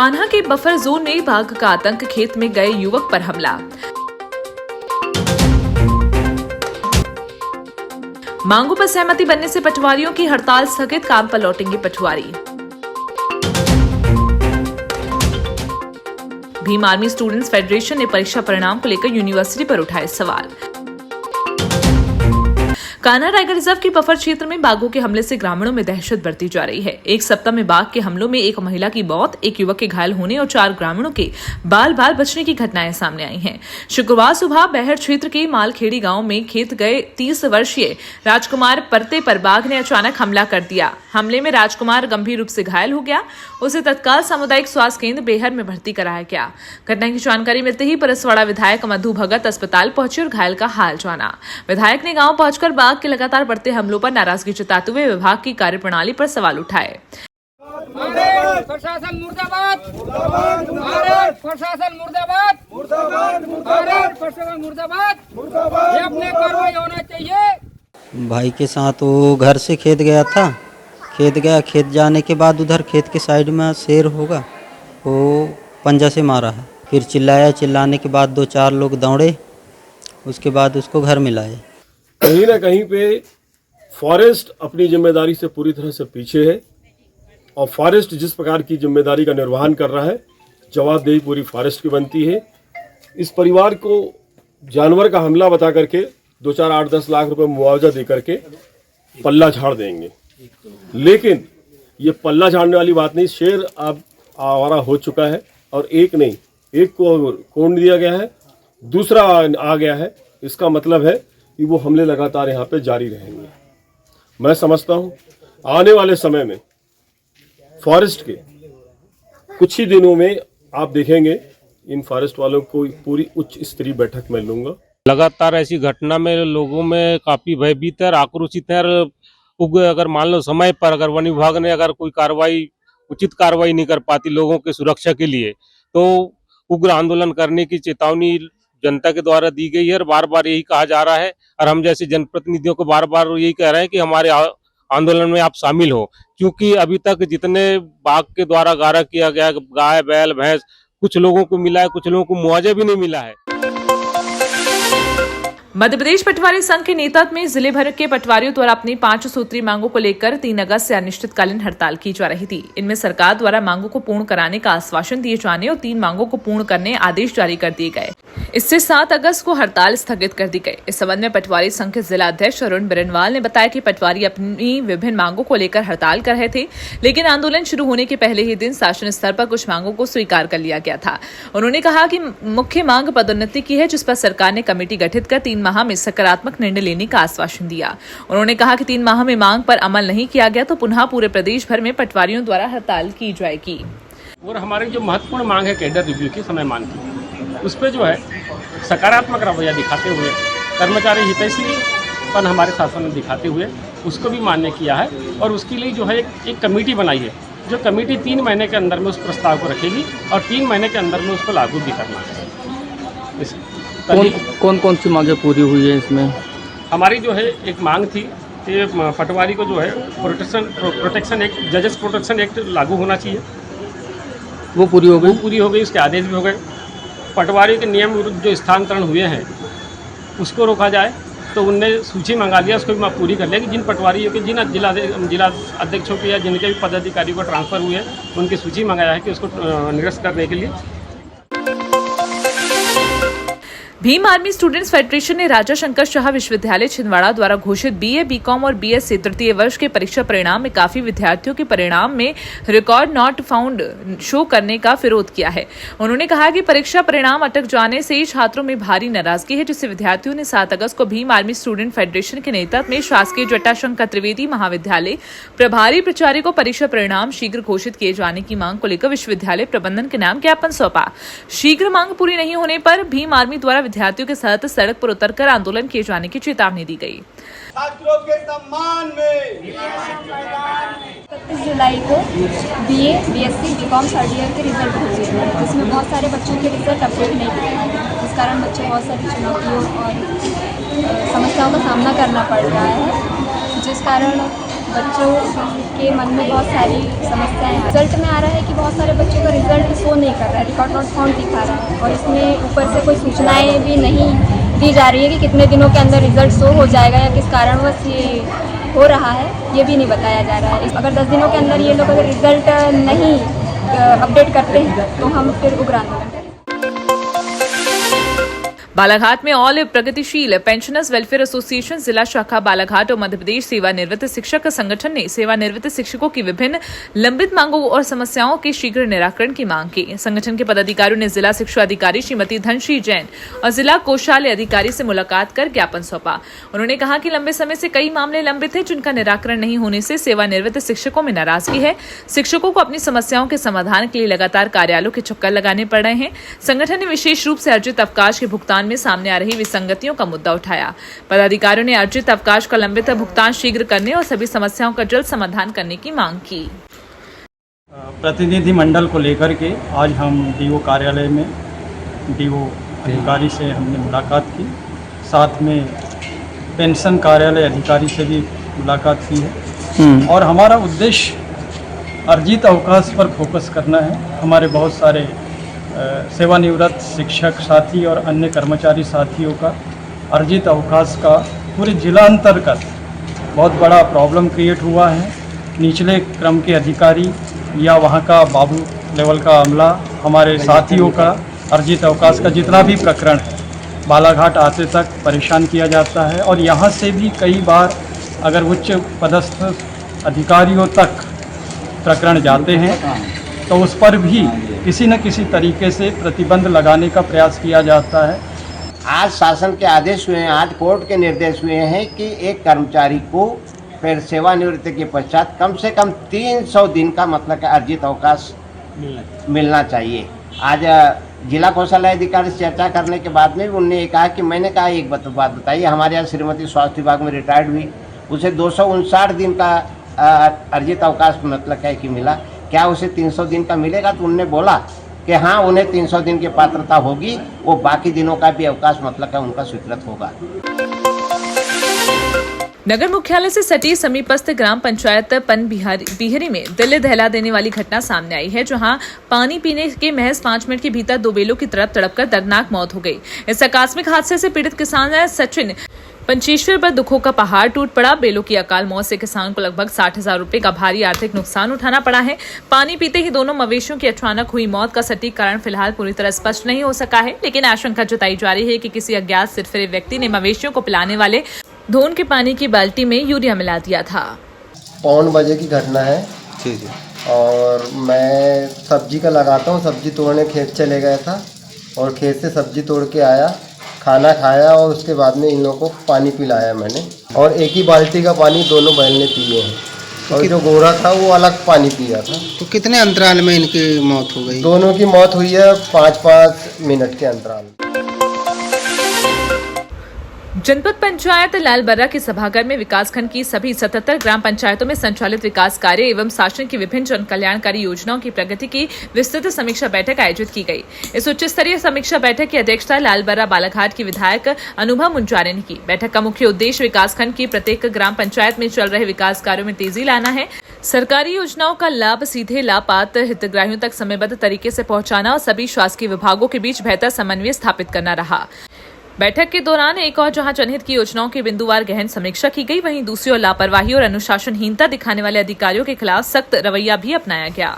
कान्हा के buffer zone में बाघ का आतंक, खेत में गए युवक पर हमला। मांगों पर सहमति बनने से पटवारियों की हड़ताल स्थगित, काम पर लौटेंगे पटवारी। भीम आर्मी स्टूडेंट्स फेडरेशन ने परीक्षा परिणाम को लेकर यूनिवर्सिटी पर उठाए सवाल। कान्हा टाइगर रिजर्व के बफर क्षेत्र में बाघों के हमले से ग्रामीणों में दहशत बढ़ती जा रही है। एक सप्ताह में बाघ के हमलों में एक महिला की मौत, एक युवक के घायल होने और 4 ग्रामीणों के बाल बाल बचने की घटनाएं सामने आई हैं। शुक्रवार सुबह बहर क्षेत्र के मालखेड़ी गांव में खेत गए 30 वर्षीय राजकुमार परते पर बाघ ने अचानक हमला कर दिया। हमले में राजकुमार गंभीर रूप से घायल हो गया। उसे तत्काल सामुदायिक स्वास्थ्य केंद्र बेहर में भर्ती कराया गया। घटना की जानकारी मिलते ही परसवाड़ा विधायक मधु भगत अस्पताल पहुंचे और घायल का हाल जाना। विधायक ने गांव पहुंचकर बाघ के लगातार बढ़ते हमलों पर नाराजगी जताते हुए विभाग की कार्यप्रणाली पर सवाल उठाए। प्रशासन मुर्दाबाद, भारत प्रशासन मुर्दाबाद, भारत प्रशासन मुर्दाबाद, ये अपने कार्रवाई होना चाहिए। भाई के साथ वो घर से खेत गया था, खेत जाने के बाद उधर खेत के साइड में शेर होगा, वो पंजा से मारा है। फिर चिल्लाने के बाद 2-4 लोग दौड़े, उसके बाद उसको घर में लाए। कहीं ना कहीं पे फॉरेस्ट अपनी जिम्मेदारी से पूरी तरह से पीछे है और फॉरेस्ट जिस प्रकार की जिम्मेदारी का निर्वहन कर रहा है, जवाबदेही पूरी फॉरेस्ट की बनती है। इस परिवार को जानवर का हमला बता करके 2-4, 8-10 लाख रुपए मुआवजा दे करके पल्ला झाड़ देंगे, लेकिन ये पल्ला झाड़ने वाली बात नहीं। शेर अब आवारा हो चुका है और एक नहीं, एक को कोड़ दिया गया है, दूसरा आ गया है। इसका मतलब है कि वो हमले लगातार यहाँ पे जारी रहेंगे। मैं समझता हूँ आने वाले समय में फॉरेस्ट के कुछ ही दिनों में आप देखेंगे इन फॉरेस्ट वालों को पूरी उच्च स्तरीय बैठक में लूंगा। लगातार ऐसी घटना में लोगों में काफी भयभीत है, आक्रोशित है। अगर मान लो समय पर अगर वन विभाग ने अगर कोई उचित कार्रवाई नहीं कर पाती लोगों की सुरक्षा के लिए, तो उग्र आंदोलन करने की चेतावनी जनता के द्वारा दी गई है और बार बार यही कहा जा रहा है। और हम जैसे जनप्रतिनिधियों को बार बार यही कह रहे हैं कि हमारे आंदोलन में आप शामिल हो, क्योंकि अभी तक जितने बाघ के द्वारा गारा किया गया, गाय बैल भैंस, कुछ लोगों को मिला है, कुछ लोगों को मुआवजा भी नहीं मिला है। मध्य प्रदेश पटवारी संघ के नेतृत्व में जिले भर के पटवारियों द्वारा अपनी 5 सूत्री मांगों को लेकर 3 अगस्त से अनिश्चितकालीन हड़ताल की जा रही थी। इनमें सरकार द्वारा मांगों को पूर्ण कराने का आश्वासन दिए जाने और 3 मांगों को पूर्ण करने आदेश जारी कर दिए गए। इससे 7 अगस्त को हड़ताल स्थगित कर दी गई। इस संबंध में पटवारी संघ के जिला अध्यक्ष अरुण बिरनवाल ने बताया कि पटवारी अपनी विभिन्न मांगों को लेकर हड़ताल कर रहे थे, लेकिन आंदोलन शुरू होने के पहले ही दिन शासन स्तर पर कुछ मांगों को स्वीकार कर लिया गया था। उन्होंने कहा कि मुख्य मांग पदोन्नति की है, जिस पर सरकार ने कमेटी गठित कर 3 माह में सकारात्मक निर्णय लेने का आश्वासन दिया। उन्होंने कहा कि 3 माह में मांग पर अमल नहीं किया गया तो पुनः पूरे प्रदेश भर में पटवारियों द्वारा हड़ताल की जाएगी। और हमारी जो महत्वपूर्ण मांग है कैडर रिव्यू की, समय मान की, उस पर जो है सकारात्मक रवैया दिखाते हुए, कर्मचारी हितैषीपन हमारे शासन में दिखाते हुए उसको भी मान्य किया है। और उसके लिए जो है एक कमेटी बनाई है, जो कमेटी 3 महीने के अंदर में उस प्रस्ताव को रखेगी और 3 महीने के अंदर में उसको लागू भी करना है। कौन सी मांगें पूरी हुई है इसमें? हमारी जो है एक मांग थी कि पटवारी को जो है प्रोटेक्शन एक्ट, जजेस प्रोटेक्शन एक्ट लागू होना चाहिए, वो पूरी हो गई? पूरी हो गई, उसके आदेश भी हो गए। पटवारी के नियम विरुद्ध जो स्थानांतरण हुए हैं उसको रोका जाए, तो उनने सूची मंगा लिया, उसको भी मैं पूरी कर लिया कि जिन पटवारियों के, जिन जिला अध्यक्षों के या जिनके भी पदाधिकारियों को ट्रांसफर हुए उनकी सूची मंगाया है कि उसको निरस्त करने के लिए। भीम आर्मी स्टूडेंट्स फेडरेशन ने राजा शंकर शाह विश्वविद्यालय छिंदवाड़ा द्वारा घोषित BA, BCom और BSc तृतीय वर्ष के परीक्षा परिणाम में काफी विद्यार्थियों के परिणाम में रिकॉर्ड नॉट फाउंड शो करने का विरोध किया है। उन्होंने कहा कि परीक्षा परिणाम अटक जाने से छात्रों में भारी नाराजगी है, जिससे विद्यार्थियों ने 7 अगस्त को भीम आर्मी स्टूडेंट फेडरेशन के नेतृत्व में शासकीय जटाशंकर त्रिवेदी महाविद्यालय प्रभारी प्राचार्य को परीक्षा परिणाम शीघ्र घोषित किए जाने की मांग को लेकर विश्वविद्यालय प्रबंधन के नाम ज्ञापन सौंपा। शीघ्र मांग पूरी नहीं होने पर भीम आर्मी द्वारा विद्यार्थियों के साथ सड़क पर उतरकर आंदोलन किए जाने की चेतावनी दी गई। छात्रों के सम्मान में 31 जुलाई को BA, BSc, BCom third year के रिजल्ट घोषित हुए, जिसमें बहुत सारे बच्चों के रिजल्ट अपडेट नहीं किए, इस कारण बच्चे बहुत सारी चुनौतियों और समस्याओं का सामना करना पड़ रहा है, जिस कारण बच्चों के मन में बहुत सारी समस्याएं हैं। रिजल्ट में आ रहा है कि बहुत सारे बच्चों का रिजल्ट शो नहीं कर रहा है, रिकॉर्ड नॉट फाउंड दिखा रहा है, और इसमें ऊपर से कोई सूचनाएं भी नहीं दी जा रही है कि कितने दिनों के अंदर रिजल्ट शो हो जाएगा या किस कारणवश ये हो रहा है, ये भी नहीं बताया जा रहा है। अगर 10 दिनों के अंदर ये लोग अगर रिजल्ट नहीं अपडेट करते हैं तो हम फिर उग्र आंदोलन करेंगे। बालाघाट में ऑल प्रगतिशील पेंशनर्स वेलफेयर एसोसिएशन जिला शाखा बालाघाट और मध्य प्रदेश सेवानिवृत्त शिक्षक संगठन ने सेवानिवृत्त शिक्षकों की विभिन्न लंबित मांगों और समस्याओं के शीघ्र निराकरण की मांग की। संगठन के पदाधिकारियों ने जिला शिक्षा अधिकारी श्रीमती धनश्री जैन और जिला कोषालय अधिकारी से मुलाकात कर ज्ञापन सौंपा। उन्होंने कहा कि लंबे समय से कई मामले लंबित हैं जिनका निराकरण नहीं होने से सेवानिवृत्त शिक्षकों में नाराजगी है। शिक्षकों को अपनी समस्याओं के समाधान के लिए लगातार कार्यालयों के चक्कर लगाने पड़ रहे हैं। संगठन ने विशेष रूप से अर्जित अवकाश के भुगतान में सामने आ रही विसंगतियों का मुद्दा उठाया। पदाधिकारियों ने अर्जित अवकाश का लंबित भुगतान शीघ्र करने और सभी समस्याओं का जल्द समाधान करने की मांग की। प्रतिनिधि मंडल को लेकर के आज हम डीओ कार्यालय में डीओ अधिकारी से हमने मुलाकात की, साथ में पेंशन कार्यालय अधिकारी से भी मुलाकात की है और हमारा उद्देश्य अर्जित अवकाश पर फोकस करना है। हमारे बहुत सारे सेवानिवृत्त शिक्षक साथी और अन्य कर्मचारी साथियों का अर्जित अवकाश का पूरे जिला अंतर्गत बहुत बड़ा प्रॉब्लम क्रिएट हुआ है। निचले क्रम के अधिकारी या वहाँ का बाबू लेवल का अमला हमारे साथियों का अर्जित अवकाश का जितना भी प्रकरण है बालाघाट आते तक परेशान किया जाता है और यहाँ से भी कई बार अगर उच्च पदस्थ अधिकारियों तक प्रकरण जाते हैं तो उस पर भी किसी न किसी तरीके से प्रतिबंध लगाने का प्रयास किया जाता है। आज शासन के आदेश हुए हैं, आज कोर्ट के निर्देश हुए हैं कि एक कर्मचारी को फिर सेवानिवृत्ति के पश्चात कम से कम 300 दिन का मतलब अर्जित अवकाश मिलना चाहिए। आज जिला कोषालय अधिकारी से चर्चा करने के बाद में उन्होंने कहा कि मैंने कहा एक बात बताइए, हमारे यहाँ श्रीमती स्वास्थ्य विभाग में रिटायर्ड हुई, उसे 259 दिन का अर्जित अवकाश मतलब है कि मिला, क्या उसे 300 दिन का मिलेगा? तो उन्होंने बोला कि हाँ उन्हें 300 दिन की पात्रता होगी, वो बाकी दिनों का भी अवकाश मतलब है उनका स्वीकृत होगा। नगर मुख्यालय से सटी समीपस्थ ग्राम पंचायत पन बिहरी में दिल दहला देने वाली घटना सामने आई है, जहां पानी पीने के महज 5 मिनट के भीतर 2 बेलों की तड़पकर दर्दनाक मौत हो गई। इस आकस्मिक हादसे से पीड़ित किसान सचिन पंचेश्वर पर दुखों का पहाड़ टूट पड़ा। बेलों की अकाल मौत से किसान को लगभग 60,000 रुपए का भारी आर्थिक नुकसान उठाना पड़ा है। पानी पीते ही दोनों मवेशियों की अचानक हुई मौत का सटीक कारण फिलहाल पूरी तरह स्पष्ट नहीं हो सका है, लेकिन आशंका जताई जा रही है कि किसी अज्ञात सिरफिरे व्यक्ति ने मवेशियों को पिलाने वाले धोन के पानी की बाल्टी में यूरिया मिला दिया था। 5 बजे की घटना है और मैं सब्जी का लगाता हूँ, सब्जी तोड़ने खेत चले गया था और खेत से सब्जी तोड़ के आया, खाना खाया और उसके बाद में इन लोगों को पानी पिलाया मैंने और एक ही बाल्टी का पानी दोनों बैल ने पिए हैं और जो गोरा था वो अलग पानी पिया था। तो कितने अंतराल में इनकी मौत हो गई? दोनों की मौत हुई है 5-5 मिनट के अंतराल। जनपद पंचायत लालबर्रा के सभागार में विकासखंड की सभी 77 ग्राम पंचायतों में संचालित विकास कार्य एवं शासन की विभिन्न जन कल्याणकारी योजनाओं की प्रगति की विस्तृत समीक्षा बैठक आयोजित की गई। इस उच्च स्तरीय समीक्षा बैठक की अध्यक्षता लालबर्रा बालाघाट की विधायक अनुभा मुंजारे ने की। बैठक का मुख्य उद्देश्य विकासखंड की प्रत्येक ग्राम पंचायत में चल रहे विकास कार्यों में तेजी लाना है, सरकारी योजनाओं का लाभ सीधे लाभपात्र हितग्राहियों तक समयबद्ध तरीके से पहुंचाना और सभी शासकीय विभागों के बीच बेहतर समन्वय स्थापित करना रहा। बैठक के दौरान एक और जहां जनहित की योजनाओं की बिंदुवार गहन समीक्षा की गई, वहीं दूसरी ओर लापरवाही और अनुशासनहीनता दिखाने वाले अधिकारियों के खिलाफ सख्त रवैया भी अपनाया गया।